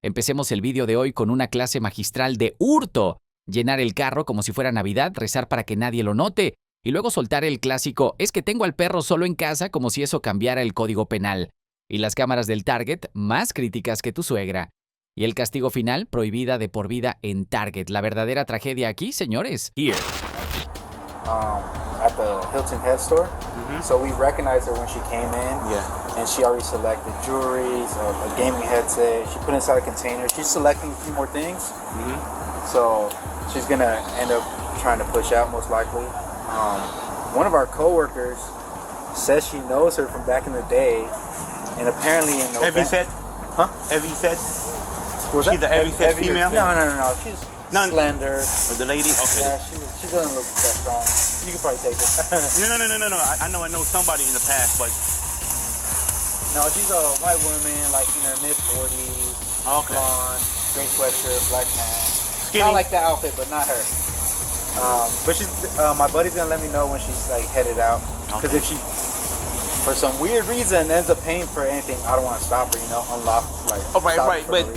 Empecemos el vídeo de hoy con una clase magistral de hurto. Llenar el carro como si fuera Navidad, rezar para que nadie lo note, y luego soltar el clásico "es que tengo al perro solo en casa", como si eso cambiara el código penal. Y las cámaras del Target más críticas que tu suegra. Y el castigo final, prohibida de por vida en Target. La verdadera tragedia aquí, señores. Here. At the Hilton Head Store. So we recognized her when she came in. Yeah. And she already selected jewelry, a gaming headset. She put inside a container. She's selecting a few more things. So she's gonna end up trying to push out most likely. One of our coworkers says she knows her from back in the day, and apparently in November. Heavy set? Huh? Heavy set? Was She's the heavy set female? No. She's slender. The lady? Okay. Yeah, she doesn't look that strong. You can probably take it. No. I know somebody in the past, but... No, she's a white woman, like in her mid-40s. Okay. Blonde, gray sweatshirt, black pants. Skinny? Kind of like that outfit, but not her. But she's, my buddy's gonna let me know when she's like headed out. Because if she, for some weird reason, ends up paying for anything, I don't want to stop her, unlock, like. Oh, right. But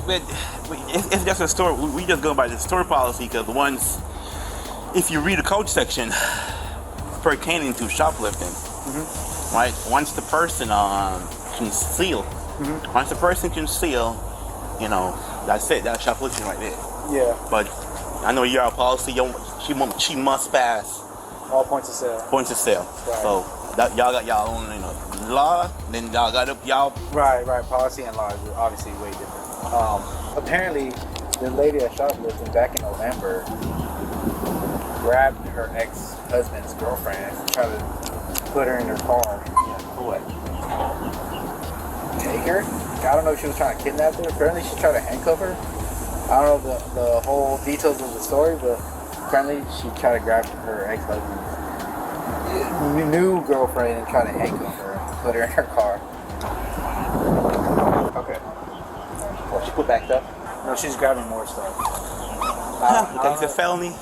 it's just a store. We just go by the store policy because if you read the code section pertaining to shoplifting, right? Once the person can steal, that's it. That's shoplifting right there. Yeah. But I know your policy. She must pass all points of sale. Points of sale. Right. So y'all got y'all own, law. Then y'all got y'all. Right. Policy and law is obviously way different. Apparently, the lady that shoplifted back in November grabbed her ex-husband's girlfriend and tried to put her in her car. Take her? I don't know if she was trying to kidnap her. Apparently, she tried to handcuff her. I don't know the whole details of the story, but apparently she tried to grab her ex-husband's new girlfriend and try to handcuff her and put her in her car. Okay. Well, she put back up? No, she's grabbing more stuff. That's a felony?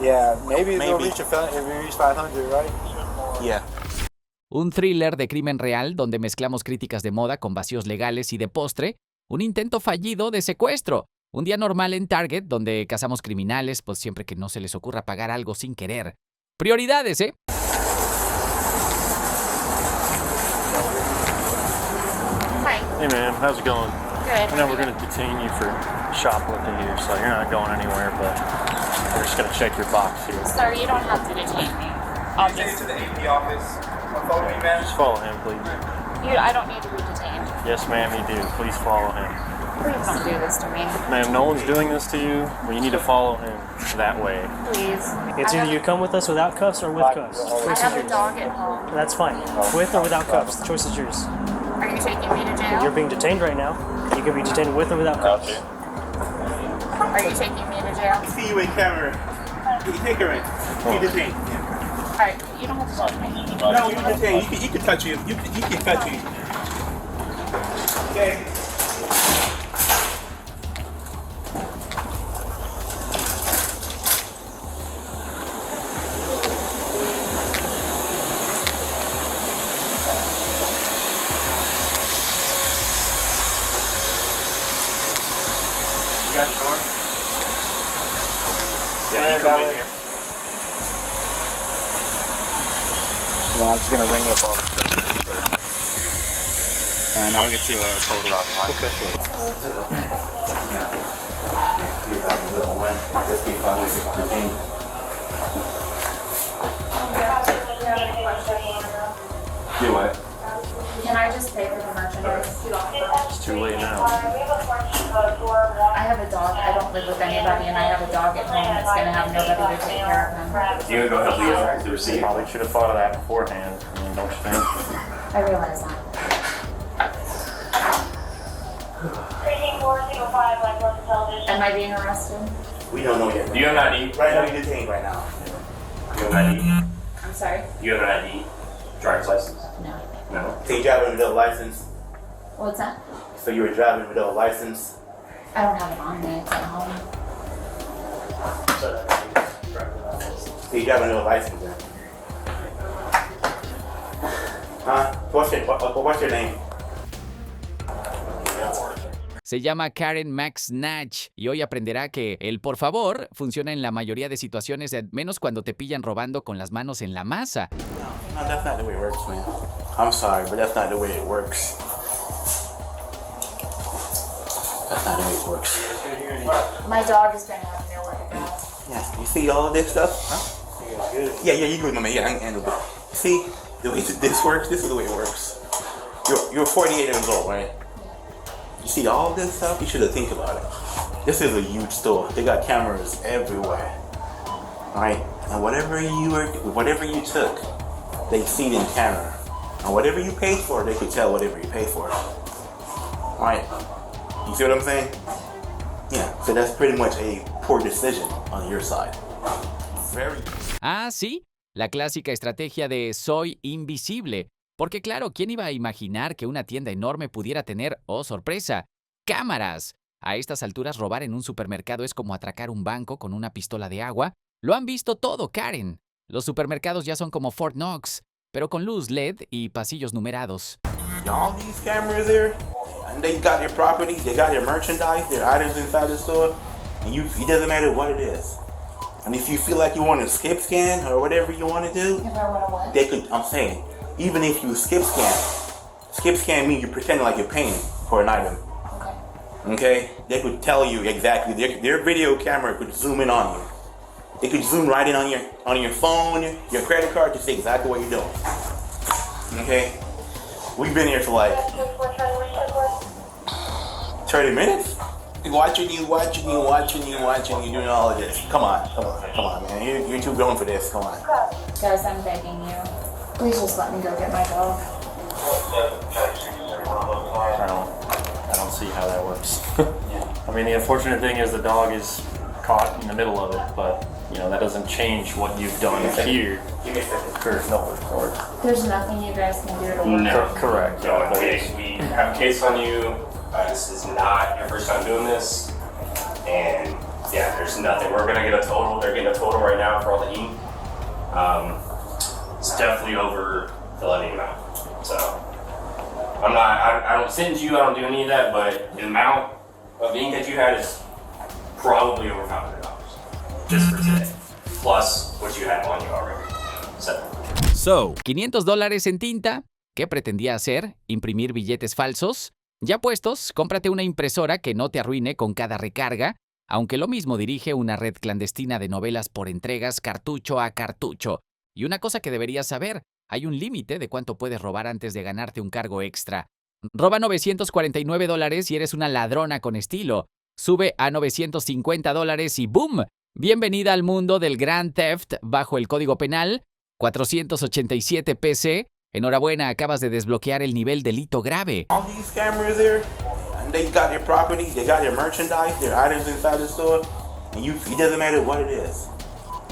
Yeah, maybe it'll reach a felony if we reach 500, right? Yeah. Un thriller de crimen real donde mezclamos críticas de moda con vacíos legales y de postre, un intento fallido de secuestro. Un día normal en Target donde cazamos criminales, pues siempre que no se les ocurra pagar algo sin querer. Prioridades, ¿eh? Hi. Hey man, how's it going? Good. I know we're going to detain you for shoplifting here, so you're not going anywhere, but we're just going to check your box here. Sir, you don't have to detain me. I'll Take it just. to the AP office. Follow me, man. Just follow him, please. I don't need to be detained. Yes, ma'am, you do. Please follow him. Please don't do this to me. Ma'am, no one's doing this to you, but you need to follow him that way. Please. It's either you come with us without cuffs or with cuffs. I Choice have is a yours. dog at home. That's fine. With or without cuffs, the choice is yours. Are you taking me to jail? You're being detained right now. You can be detained with or without cuffs. Are you taking me to jail? See you in camera. You take her in. You detain. Alright, you don't have to touch me. No, you detain. You can touch you. You can touch you. Okay. You got the door? Yeah, you come in here. Well, I'm just gonna ring up all the stuff. And I'll get you a total out. Okay. Do what? Can I just pay for the merchandise? It's too late now. I have a dog. I don't live with anybody, and I have a dog at home that's gonna have nobody to take care of him. You gonna go help the receipt? Probably should have thought of that beforehand. I mean, don't you think? I realize that. Am I being arrested? We don't know yet. Do you have an ID? Right now, you're detained right now. You have an ID? I'm sorry? You have an ID? Driver's license? No. No. So you driving without a license? What's that? So you were driving without a license? I don't have it on me. It's at home. So you driving without a license then? Huh? What's your name? Se llama Karen McSnatch y hoy aprenderá que el por favor funciona en la mayoría de situaciones, menos cuando te pillan robando con las manos en la masa. No, that's not the way it works, man. I'm sorry, but that's not the way it works. That's not the way it works. My dog has been out there with the grass. Yeah, you see all of this stuff? Huh? Yeah, you good, my man. Yeah, I can handle it. See, the way this works, this is the way it works. You're 48 years old, right? You see all this stuff? You should have think about it. This is a huge store. They got cameras everywhere. Alright? And whatever you took, they see it in camera. And whatever you paid for, they could tell whatever you paid for it. Alright? You see what I'm saying? Yeah, so that's pretty much a poor decision on your side. Very. Ah, sí, la clásica estrategia de soy invisible. Porque claro, ¿quién iba a imaginar que una tienda enorme pudiera tener, oh sorpresa, cámaras? A estas alturas robar en un supermercado es como atracar un banco con una pistola de agua. Lo han visto todo, Karen. Los supermercados ya son como Fort Knox, pero con luz LED y pasillos numerados. All these cameras there, and they got their property, they got their merchandise, their items inside the store, and it doesn't matter what it is. And if you feel like you want to skip scan or whatever you want to do, If I want to what? they could, I'm saying, even if you skip scan means you're pretending like you're paying for an item. Okay. Okay? They could tell you exactly, their video camera could zoom in on you. They could zoom right in on your phone, your credit card to see exactly what you're doing. Okay? We've been here for like 30 minutes? Watching you doing all of this. Come on, man. You're too grown for this. Come on. Guys, I'm begging you. Please just let me go get my dog. I don't see how that works. I mean, the unfortunate thing is the dog is caught in the middle of it, but that doesn't change what you've done here. There's nothing you guys can do to work. No. Correct. No, we have a case on you. This is not your first time doing this. And yeah, there's nothing. We're gonna get a total. They're getting a total right now for all the ink. It's definitely over the letting amount. So I don't sentence you, I don't do any of that, but the amount of ink that you had is probably over $500 just for today. Plus what you had on you already. So, $500 en tinta. ¿Qué pretendía hacer? ¿Imprimir billetes falsos? Ya puestos, cómprate una impresora que no te arruine con cada recarga, aunque lo mismo dirige una red clandestina de novelas por entregas cartucho a cartucho. Y una cosa que deberías saber, hay un límite de cuánto puedes robar antes de ganarte un cargo extra. Roba $949 y eres una ladrona con estilo. Sube a $950 y ¡boom! Bienvenida al mundo del Grand Theft bajo el Código Penal 487 PC. Enhorabuena, acabas de desbloquear el nivel delito grave. All these cameras there, and they got their property, they got their merchandise, their items inside the store, and it doesn't matter what it is.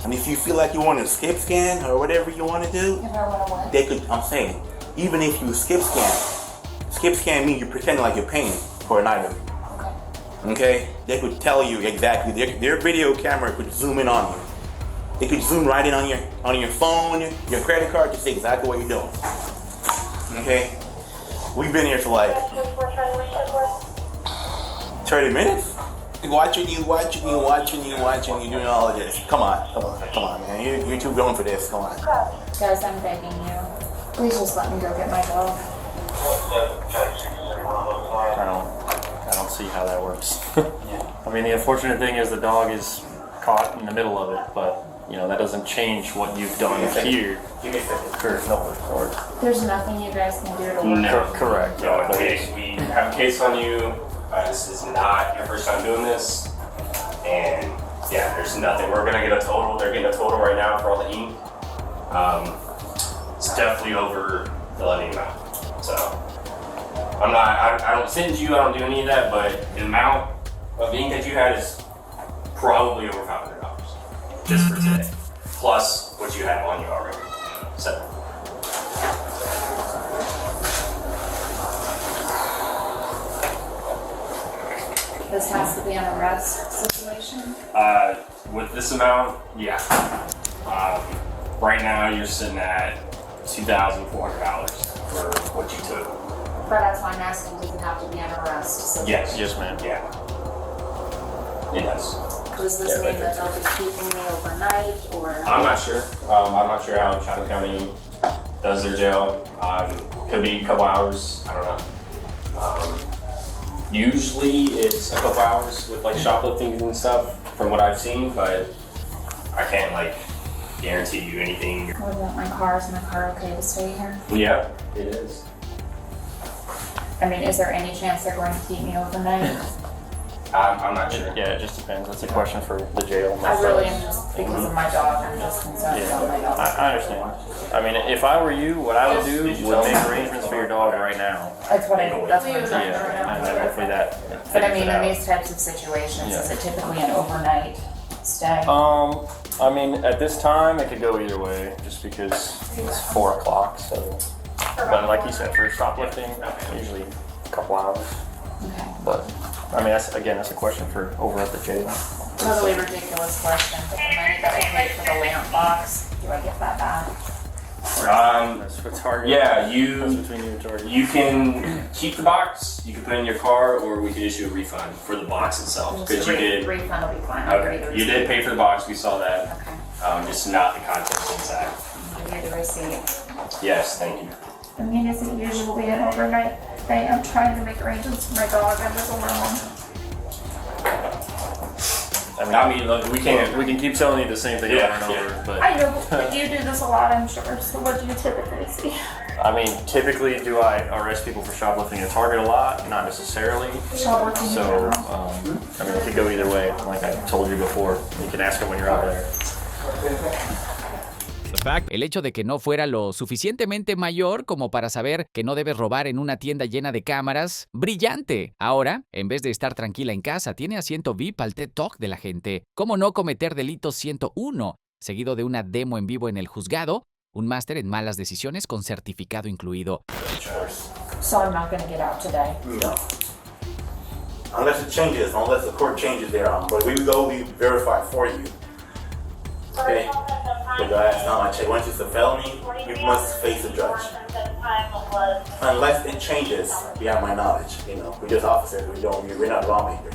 And if you feel like you want to skip scan or whatever you want to do, If I want to what? they could, I'm saying, even if you skip scan means you're pretending like you're paying for an item. Okay? They could tell you exactly, their video camera could zoom in on you. They could zoom right in on your phone, your credit card to see exactly what you're doing. Okay? We've been here for like 30 minutes? Watching you doing all of this. Come on, man. You're too grown for this. Come on. Guys, I'm begging you. Please just let me go get my dog. I don't see how that works. I mean, the unfortunate thing is the dog is caught in the middle of it, but that doesn't change what you've done here. There's nothing you guys can do to work. No. Correct. No, we have a case on you. This is not your first time doing this. And yeah, there's nothing. We're gonna get a total. They're getting a total right now for all the ink. It's definitely over the letting amount. So I don't sentence you, I don't do any of that, but the amount of ink that you had is probably over $500 just for today. Plus what you had on you already. So This has to be an arrest situation. with this amount, yeah. Right now you're sitting at $2,400 for what you took. But that's why I'm asking, does it have to be an arrest? So Yes. Yes, ma'am. Yeah. It does. does this mean that they'll be keeping me overnight, or? I'm not sure. I'm not sure how Chatham County does their jail. Could be a couple hours. I don't know. Usually it's a couple hours with like shoplifting and stuff, from what I've seen, but I can't like guarantee you anything. What about my car? Is my car okay to stay here? Yeah, it is. I mean, is there any chance they're going to keep me overnight? I'm not sure. Yeah, it just depends. That's a question for the jail. I really am just, because of my dog, I'm just concerned about my dog. I understand. I mean, if I were you, what I would do would make arrangements for your dog right now. That's what I'm trying to Yeah, and hopefully that But I figures mean, it in out. these types of situations, is Yeah. it typically an overnight stay? I mean, at this time, it could go either way, just because it's 4 o'clock, so. But like you said, for shoplifting, usually a couple hours. Okay. But, I mean, that's a question for over at the jail. Totally ridiculous question, but the money that I paid for the lamp box, do I get that back? That's for Target. Yeah, That's you between you and Target. you can keep the box. You can put it in your car, or we could issue a refund for the box itself because you did. Refund will be fine. I'll give you Okay, the you did receipt. pay for the box. We saw that. Okay. Just not the contents inside. I'll give you the receipt. Yes, thank you. I mean, is it usually an overnight thing? I'm trying to make arrangements for my dog. I'm just alone. I mean, look, we can't. We can keep telling you the same thing Yeah, over and over, but I know, but you do this a lot, I'm sure. So what do you typically see? I mean, typically, do I arrest people for shoplifting at Target a lot? Not necessarily. Shoplifting in So, general. I mean, it could go either way. Like I told you before, you can ask them when you're out there. El hecho de que no fuera lo suficientemente mayor como para saber que no debes robar en una tienda llena de cámaras, brillante. Ahora, en vez de estar tranquila en casa, tiene asiento VIP al TED Talk de la gente. ¿Cómo no cometer delitos 101? Seguido de una demo en vivo en el juzgado, un máster en malas decisiones con certificado incluido. So I'm not going to get out today. No. Unless it changes, unless the court changes their but we will be verified for you. Okay? But that's not my check. Once it's a felony, you must face a judge. Unless it changes beyond my knowledge. You know, we're just officers. We're not lawmakers.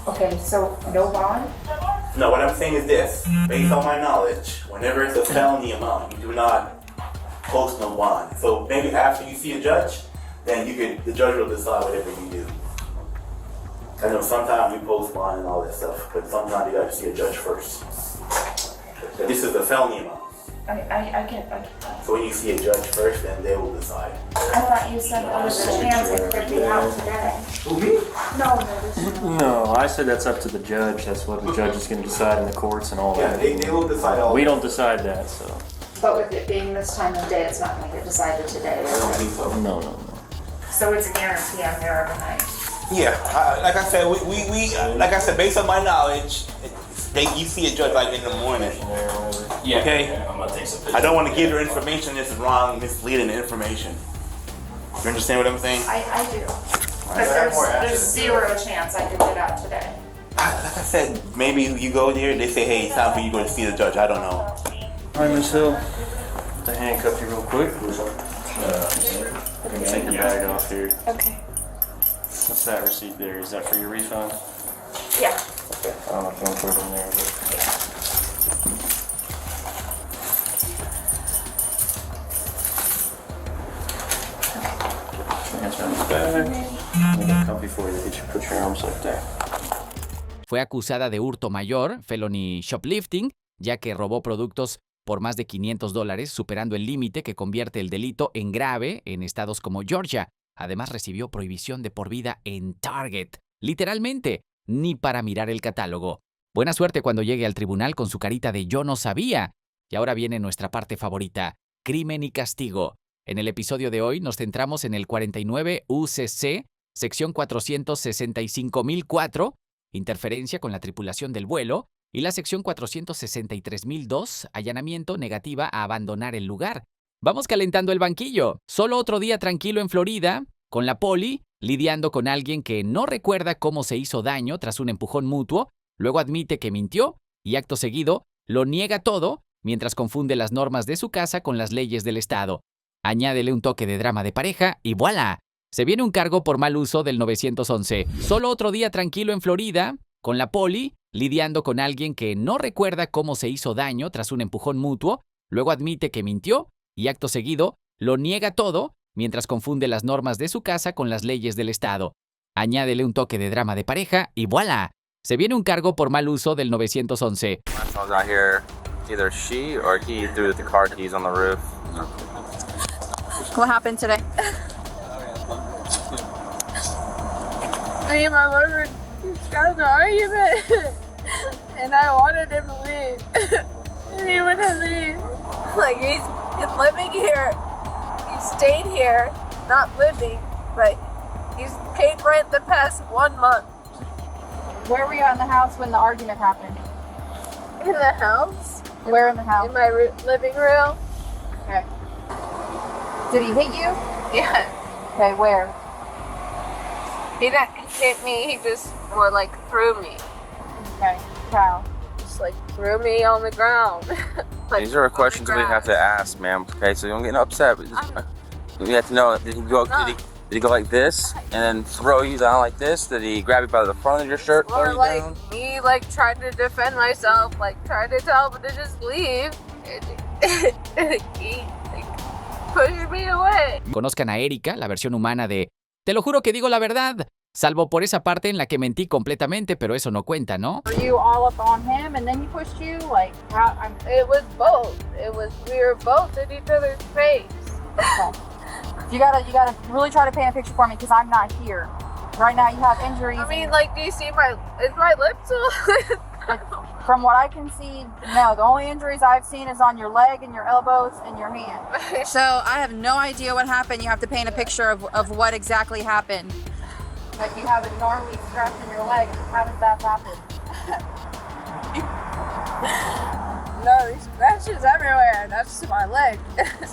Okay, so no bond? No, what I'm saying is this. Based on my knowledge, whenever it's a felony amount, you do not post no bond. So maybe after you see a judge, then the judge will decide whatever you do. I know sometimes we post bond and all that stuff, but sometimes you gotta see a judge first. But this is a felony amount. I get that. So when you see a judge first, then they will decide. I thought you said there was a chance it could be out today. No, there's no. No, I said that's up to the judge. That's what the judge is going to decide in the courts and all Yeah, that. they will decide all We that. don't decide that, so. But with it being this time of day, it's not going to get decided today. I don't think so. No. So it's a guarantee I'm there overnight. Yeah, like I said, we like I said, based on my knowledge, you see a judge like in the morning. Yeah. Okay. I'm gonna take some pictures. I don't want to give her information that's wrong, misleading information. You understand what I'm saying? I do. But there's zero chance I could get out today. Like I said, maybe you go there, they say, hey, it's time for you to go to see the judge. I don't know. All right, Miss Hill. To handcuff you real quick. Take your bag off here. Okay. What's that receipt there? Is that for your refund? Yeah. Okay. I don't know if you want to put it in there, but. Hands around the bag. Make it comfy for you. Put your arms like that. Fue acusada de hurto mayor, felony shoplifting, ya que robó productos por más de $500, superando el límite que convierte el delito en grave en estados como Georgia. Además, recibió prohibición de por vida en Target. Literalmente, ni para mirar el catálogo. Buena suerte cuando llegue al tribunal con su carita de yo no sabía. Y ahora viene nuestra parte favorita, crimen y castigo. En el episodio de hoy nos centramos en el 49 UCC, sección 465.004, interferencia con la tripulación del vuelo, y la sección 463.002, allanamiento negativa a abandonar el lugar. Vamos calentando el banquillo. Solo otro día tranquilo en Florida, con la poli, lidiando con alguien que no recuerda cómo se hizo daño tras un empujón mutuo, luego admite que mintió y acto seguido lo niega todo mientras confunde las normas de su casa con las leyes del estado. Añádele un toque de drama de pareja y ¡voilá! Se viene un cargo por mal uso del 911. Solo otro día tranquilo en Florida, con la poli, lidiando con alguien que no recuerda cómo se hizo daño tras un empujón mutuo, luego admite que mintió y acto seguido lo niega todo mientras confunde las normas de su casa con las leyes del estado. Añádele un toque de drama de pareja y ¡voilá! Se viene un cargo por mal uso del 911. I was out here, either she or he threw the car keys on the roof. What happened today? Me and my boyfriend got in an argument, and I wanted him to leave, and he wouldn't leave. Like he's living here, he stayed here, not living, but he's paid rent the past 1 month. Where were you in the house when the argument happened? In the house, Where in the house? in my living room. Okay. Did he hit you? Yeah, Okay, where? he didn't hit me. He just more like threw me, Okay. How? just like threw me on the ground. Like, These are on the questions we have to grass. ask, ma'am. Okay, so you don't get upset. But just, we have to know, did he go like this and then throw you down like this? Did he grab you by the front of your shirt, throw Or you like down? me, like tried to defend myself, like tried to tell him to just leave. And he like pushed me away. Conozcan a Erika, la versión humana de "Te lo juro que digo la verdad", salvo por esa parte en la que mentí completamente, pero eso no cuenta, ¿no? Were you all up on him and then he pushed you? Like, how? It was both. We were both in each other's face. You gotta really try to paint a picture for me because I'm not here. Right now you have injuries. I mean, like, do you see is my lip still? From what I can see, no. The only injuries I've seen is on your leg and your elbows and your hand. So I have no idea what happened. You have to paint a picture of what exactly happened. Like you have a gnarly scratch in your leg. How did that happen? No, there's scratches everywhere. That's my leg.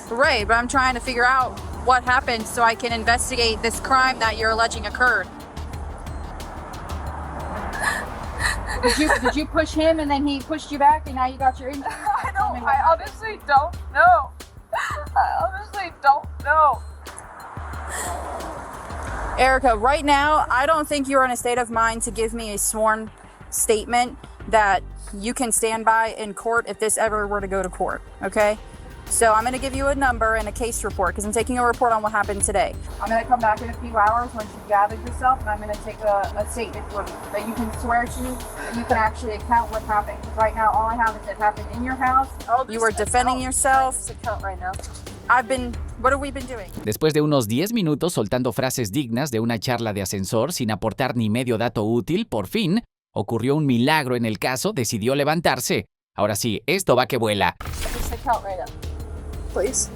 Right, but I'm trying to figure out what happened so I can investigate this crime that you're alleging occurred. Did you push him and then he pushed you back and now you got your injury? I honestly don't know. I honestly don't know. Erica, right now, I don't think you're in a state of mind to give me a sworn statement that you can stand by in court if this ever were to go to court, okay? So I'm going to give you a number and a case report because I'm taking a report on what happened today. I'm going to come back in a few hours once you've gathered yourself and I'm going to take a statement from you that you can swear to and you can actually account what happened. Because right now, all I have is it happened in your house. You were defending yourself. This account right now. What have we been doing? Después de unos 10 minutos soltando frases dignas de una charla de ascensor sin aportar ni medio dato útil, por fin, ocurrió un milagro en el caso, decidió levantarse. Ahora sí, esto va que vuela. This account right now. Please.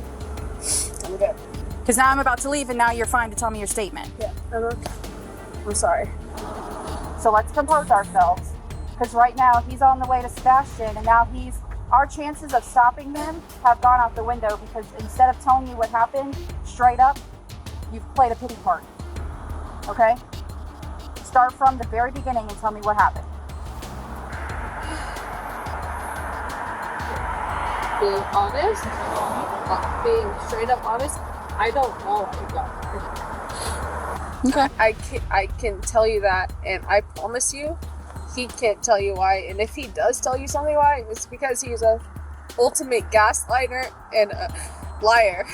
I'm good. Because now I'm about to leave and now you're fine to tell me your statement. Yeah, I'm sorry. So let's compose ourselves. Because right now he's on the way to Sebastian and now our chances of stopping him have gone out the window because instead of telling you what happened straight up, you've played a pity party. Okay? Start from the very beginning and tell me what happened. Being honest, being straight up honest, I don't know how you got it. Okay. I can tell you that, and I promise you, he can't tell you why. And if he does tell you something why, it's because he's a ultimate gaslighter and a liar.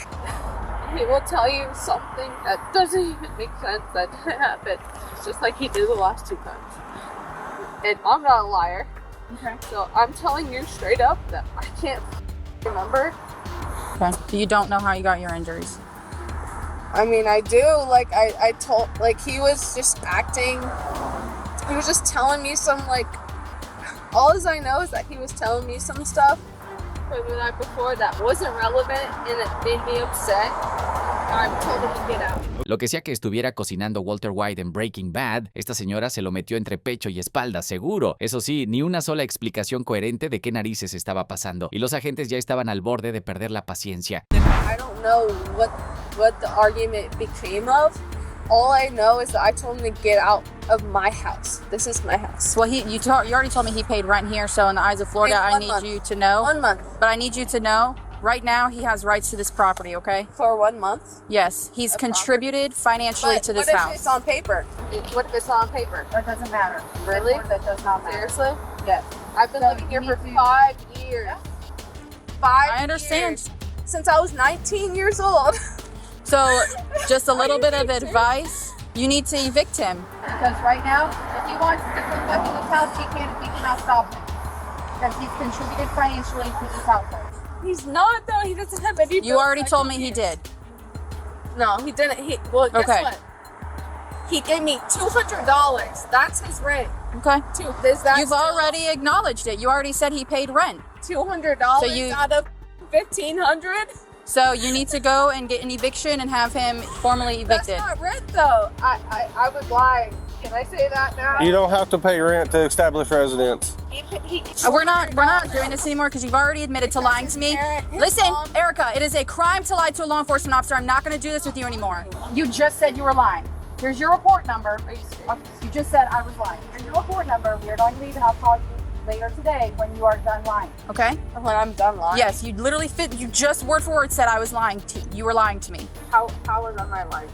He will tell you something that doesn't even make sense that happened, just like he did the last 2 times. And I'm not a liar. Okay. So I'm telling you straight up that I can't remember. Okay. So you don't know how you got your injuries? I mean, I do. Like, I told, like, he was just acting. He was just telling me some, like, all as I know is that he was telling me some stuff from the night before that wasn't relevant and it made me upset. I told him to get out. Lo que sea que estuviera cocinando Walter White en Breaking Bad, esta señora se lo metió entre pecho y espalda, seguro. Eso sí, ni una sola explicación coherente de qué narices estaba pasando. Y los agentes ya estaban al borde de perder la paciencia. I don't know what the argument became of. All I know is that I told him to get out of my house. This is my house. Well, you already told me he paid rent here, so in the eyes of Florida, I need you to know. 1 month. But I need you to know Right now, he has rights to this property, okay? For 1 month? Yes, he's contributed financially to this house. house. What if it's on paper? What if it's on paper? It doesn't matter. Really? That does not matter. Seriously? Yes. I've been living here for 5 years. 5 I understand. years. Since I was 19 years old. So, just a little bit of advice. You need to evict him. Because right now, if he wants to come back in this house, he can't, we cannot stop him. Because he's contributed financially to this household. He's not though. He doesn't have any. You already told me he did. No, he didn't. Guess what? He gave me $200. That's his rent. Okay. You've already acknowledged it. You already said he paid rent. $200 So out of $1,500. So you need to go and get an eviction and have him formally evicted. That's not rent though. I was lying. Can I say that now? You don't have to pay rent to establish residence. We're not doing this anymore because you've already admitted to lying to me. Listen, Erica, it is a crime to lie to a law enforcement officer. I'm not going to do this with you anymore. You just said you were lying. Here's your report number. You just said I was lying. Here's your report number. We are going to leave and I'll call you later today when you are done lying. Okay? When I'm done lying? Yes, you literally you just word for word said I was lying you were lying to me. How was I my lying?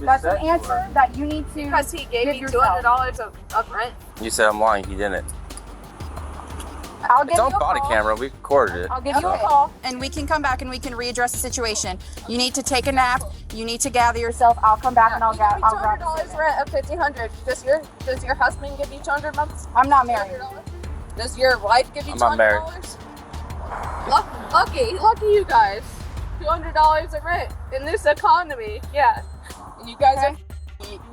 That's an answer that you need to Because he gave me $200 of rent. You said I'm lying. He didn't. I'll give It's you on a body call. camera. We recorded it. I'll give you a call and we can come back and we can readdress the situation. You need to take a nap. You need to gather yourself. I'll come back and I'll grab $200 rent of $1,500. Does your husband give you $200 months? I'm not married. Does your wife give you $200? I'm not married. Lucky you guys. $200 of rent in this economy. Yeah. You guys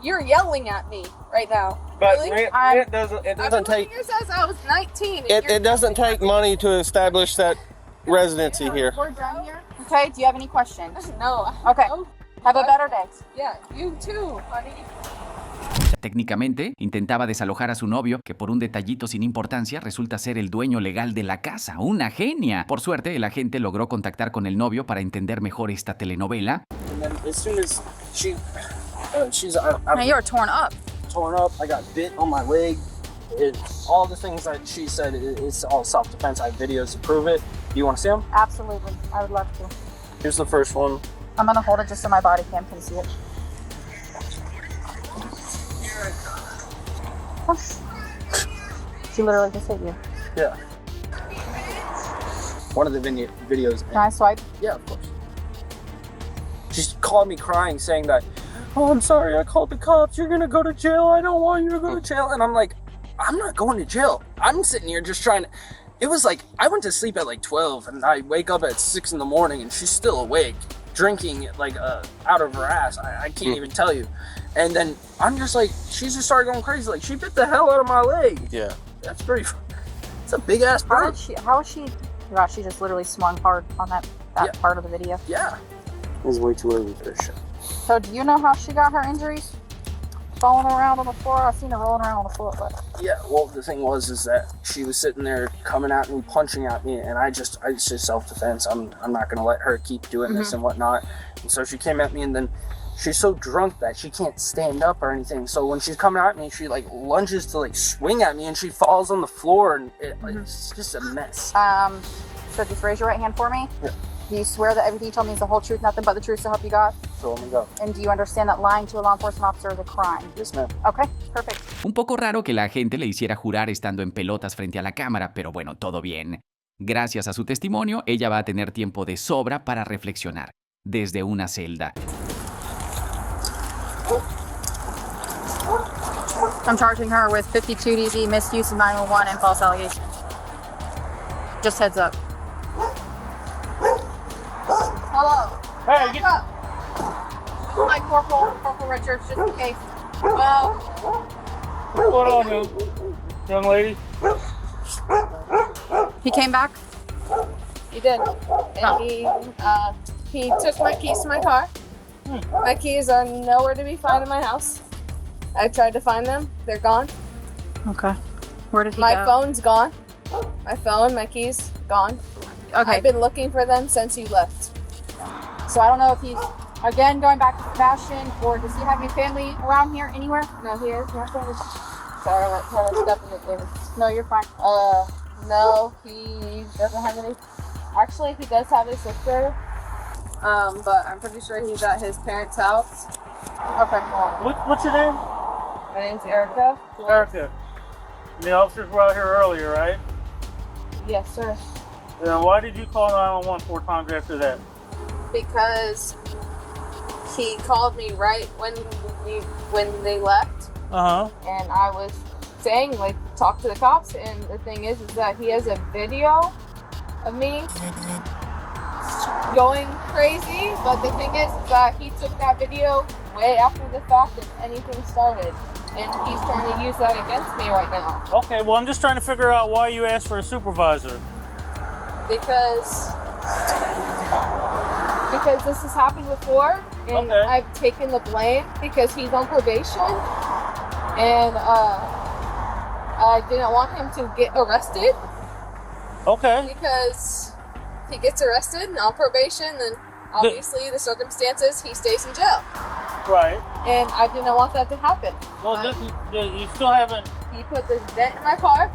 you're yelling at me right now. But really? it doesn't take. It says I was 19. It doesn't take money to establish that residency here. We're done here. Okay, do you have any questions? No. Okay. Have a better day. Yeah, you too, honey. Técnicamente, intentaba desalojar a su novio, que por un detallito sin importancia resulta ser el dueño legal de la casa. ¡Una genia! Por suerte, el agente logró contactar con el novio para entender mejor esta telenovela. Now you're torn up. I got bit on my leg. All the things that she said, it's all self-defense. I have videos to prove it. Do you want to see them? Absolutely. I would love to. Here's the first one. I'm going to hold it just so my body cam can see it. She literally just hit you. Yeah. One of the videos. Can I swipe? Yeah, of course. She called me crying, saying that, "Oh, I'm sorry, I called the cops. You're gonna go to jail. I don't want you to go to jail." And I'm like, I'm not going to jail. I'm sitting here just trying to. It was like I went to sleep at like 12, and I wake up at 6 in the morning, and she's still awake, drinking like out of her ass. I can't even tell you. And then I'm just like, she just started going crazy. Like she bit the hell out of my leg. Yeah. That's pretty. It's a big ass bird. How is she? Gosh, she just literally swung hard on that part of the video. Yeah. It was way too early for this shit. So do you know how she got her injuries? Falling around on the floor? I've seen her rolling around on the floor. But... Yeah, well, the thing was that she was sitting there coming at me, punching at me, and it's just self-defense. I'm not going to let her keep doing this and whatnot. And so she came at me, and then she's so drunk that she can't stand up or anything. So when she's coming at me, she like lunges to like swing at me, and she falls on the floor, and it's just a mess. So just raise your right hand for me. Yeah. Do you swear that everything you told me is the whole truth, nothing but the truth, so help you God? So let me go. And do you understand that lying to a law enforcement officer is a crime? Yes, ma'am. Okay, perfect. Un poco raro que la agente le hiciera jurar estando en pelotas frente a la cámara, pero bueno, todo bien. Gracias a su testimonio, ella va a tener tiempo de sobra para reflexionar, desde una celda. I'm charging her with 52 DV, misuse of 911, and false allegation. Just heads up. Hello. Hey, get up. Hi, Corporal Richards, just in case. Well, what's going on, young lady? he came back? He did. And he took my keys to my car. My keys are nowhere to be found in my house. I tried to find them. They're gone. Okay. Where did he My go? phone's gone. My phone, my keys, gone. Okay. I've been looking for them since you left. So I don't know if he's, again, going back to Sebastian, or does he have any family around here anywhere? No, he is. Sorry, I'm trying to step in the game. No, you're fine. No, he doesn't have any. Actually, he does have his sister, but I'm pretty sure he's at his parents' house. Okay. What's your name? My name's Erica. Erica. The officers were out here earlier, right? Yes, sir. And why did you call 911 4 times after that? Because he called me right when they left. And I was saying, like, talk to the cops. And the thing is that he has a video of me going crazy. But the thing is that he took that video way after the fact that anything started. And he's trying to use that against me right now. Okay, well, I'm just trying to figure out why you asked for a supervisor. Because this has happened before, and I've taken the blame because he's on probation, and I didn't want him to get arrested. Okay. Because he gets arrested and on probation, then obviously the circumstances, he stays in jail. Right. And I didn't want that to happen. Well, you still haven't... He put this dent in my car.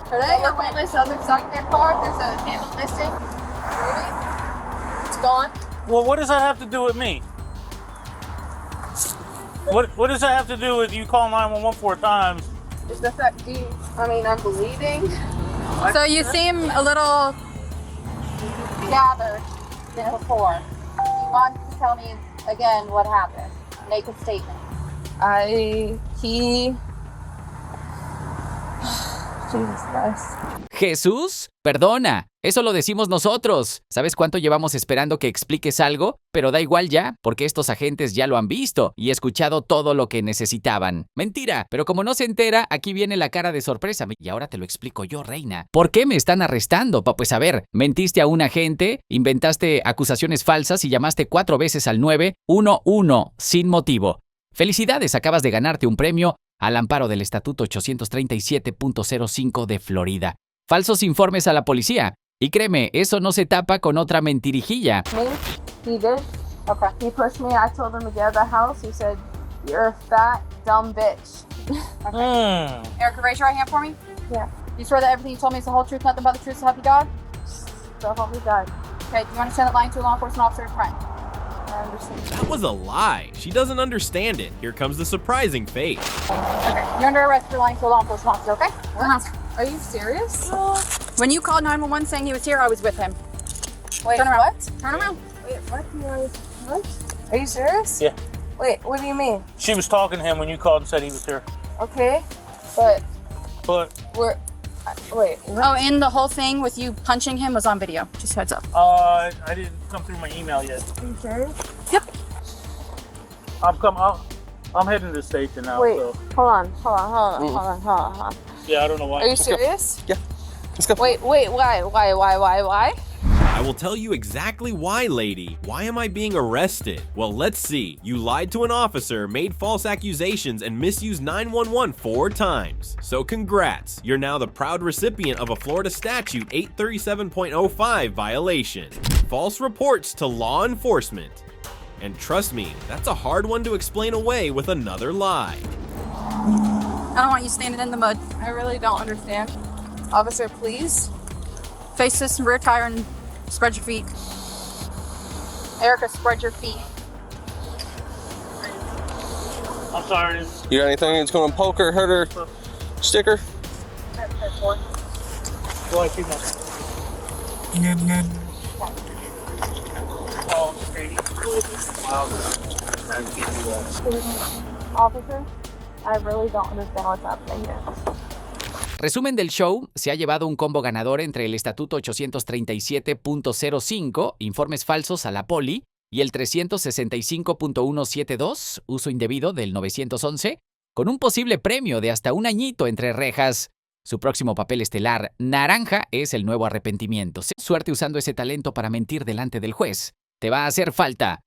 Today, your witness of inside their car, there's a handle missing. It's gone. Well, what does that have to do with me? What does that have to do with you calling 911 4 times? It's the fact I'm bleeding. So you seem a little gathered than before. You want to tell me again what happened? Make a statement. Jesus Christ. Jesús, perdona. Eso lo decimos nosotros. ¿Sabes cuánto llevamos esperando que expliques algo? Pero da igual ya, porque estos agentes ya lo han visto y escuchado todo lo que necesitaban. Mentira, pero como no se entera, aquí viene la cara de sorpresa. Y ahora te lo explico yo, reina. ¿Por qué me están arrestando? Pues a ver, mentiste a un agente, inventaste acusaciones falsas y llamaste 4 veces al 911 sin motivo. Felicidades, acabas de ganarte un premio al amparo del Estatuto 837.05 de Florida. Falsos informes a la policía. Y créeme, eso no se tapa con otra mentirijilla. He did. Okay. He pushed me. I told him to get out of the house. He said, "You're a fat, dumb bitch." Erica, raise your right hand for me. Yeah. You swear that everything you told me is the whole truth, nothing but the truth, so help you God? So help me God. Okay, do you understand that lying to a law enforcement officer is a crime? I understand. That was a lie. She doesn't understand it. Here comes the surprising face. Okay, you're under arrest for lying to a law enforcement officer, okay? Are you serious? When you called 911 saying he was here, I was with him. Wait, Turn around. what? Turn around. Wait, what? Are you serious? Yeah. Wait, what do you mean? She was talking to him when you called and said he was here. Okay, but But wait. Oh, and the whole thing with you punching him was on video. Just heads up. I didn't come through my email yet. Are you serious? Yep. I'm heading to the station now. Wait, So. hold on. Yeah, I don't know why. Are you serious? Yeah. Let's go. Wait, why? I will tell you exactly why, lady. Why am I being arrested? Well, let's see. You lied to an officer, made false accusations, and misused 911 4 times. So congrats. You're now the proud recipient of a Florida Statute 837.05 violation. False reports to law enforcement. And trust me, that's a hard one to explain away with another lie. I don't want you standing in the mud. I really don't understand. Officer, please. Face this rear tire and spread your feet. Erica, spread your feet. I'm sorry. You got anything that's going to poke or hurt her sticker? Go ahead, keep Officer, I really don't understand what's happening here. Resumen del show, se ha llevado un combo ganador entre el Estatuto 837.05, informes falsos a la poli, y el 365.172, uso indebido del 911, con un posible premio de hasta 1 añito entre rejas. Su próximo papel estelar, naranja, es el nuevo arrepentimiento. Suerte usando ese talento para mentir delante del juez. Te va a hacer falta.